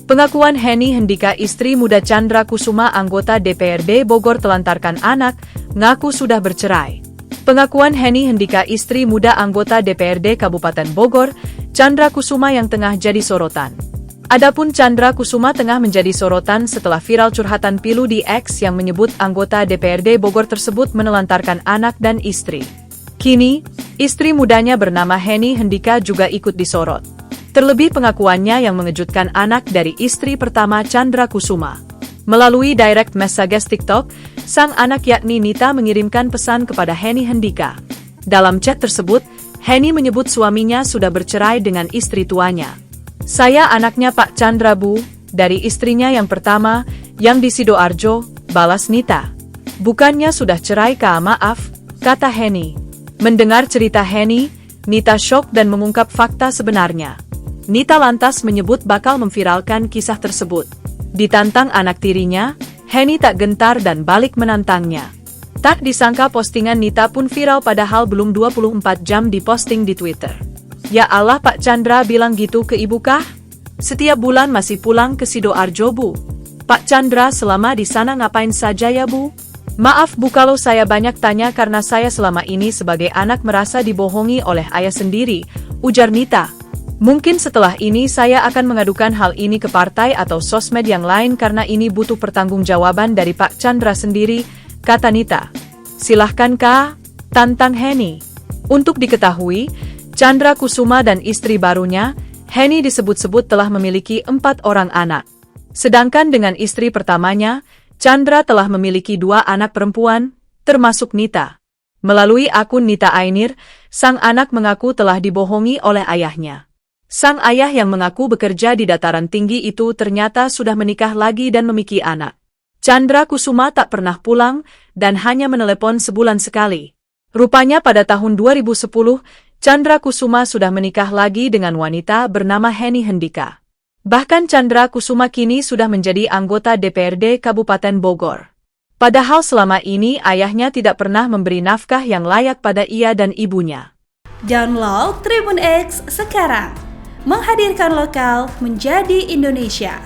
Pengakuan Henny Hendika, istri muda Tjandra Kusuma, anggota DPRD Bogor telantarkan anak, ngaku sudah bercerai. Pengakuan Henny Hendika, istri muda anggota DPRD Kabupaten Bogor, Tjandra Kusuma, yang tengah jadi sorotan. Adapun Tjandra Kusuma tengah menjadi sorotan setelah viral curhatan pilu di X yang menyebut anggota DPRD Bogor tersebut menelantarkan anak dan istri. Kini, istri mudanya bernama Henny Hendika juga ikut disorot. Terlebih pengakuannya yang mengejutkan anak dari istri pertama Tjandra Kusuma. Melalui direct messages TikTok, sang anak yakni Nita mengirimkan pesan kepada Henny Hendika. Dalam chat tersebut, Henny menyebut suaminya sudah bercerai dengan istri tuanya. "Saya anaknya Pak Tjandra, Bu, dari istrinya yang pertama, yang di Sidoarjo," balas Nita. "Bukannya sudah cerai, Kak, maaf," kata Henny. Mendengar cerita Henny, Nita syok dan mengungkap fakta sebenarnya. Nita lantas menyebut bakal memviralkan kisah tersebut. Ditantang anak tirinya, Henny tak gentar dan balik menantangnya. Tak disangka postingan Nita pun viral padahal belum 24 jam diposting di Twitter. "Ya Allah, Pak Tjandra bilang gitu ke ibu kah? Setiap bulan masih pulang ke Sidoarjo, Bu. Pak Tjandra selama di sana ngapain saja ya, Bu? Maaf, Bu, kalau saya banyak tanya karena saya selama ini sebagai anak merasa dibohongi oleh ayah sendiri," ujar Nita. "Mungkin setelah ini saya akan mengadukan hal ini ke partai atau sosmed yang lain karena ini butuh pertanggungjawaban dari Pak Tjandra sendiri," kata Nita. "Silahkan, Kak," tantang Henny. Untuk diketahui, Tjandra Kusuma dan istri barunya, Henny, disebut-sebut telah memiliki 4 orang anak. Sedangkan dengan istri pertamanya, Tjandra telah memiliki 2 anak perempuan, termasuk Nita. Melalui akun Nita Ainir, sang anak mengaku telah dibohongi oleh ayahnya. Sang ayah yang mengaku bekerja di dataran tinggi itu ternyata sudah menikah lagi dan memiliki anak. Tjandra Kusuma tak pernah pulang dan hanya menelepon sebulan sekali. Rupanya pada tahun 2010, Tjandra Kusuma sudah menikah lagi dengan wanita bernama Henny Hendika. Bahkan Tjandra Kusuma kini sudah menjadi anggota DPRD Kabupaten Bogor. Padahal selama ini ayahnya tidak pernah memberi nafkah yang layak pada ia dan ibunya. Download Tribun X sekarang, menghadirkan lokal menjadi Indonesia.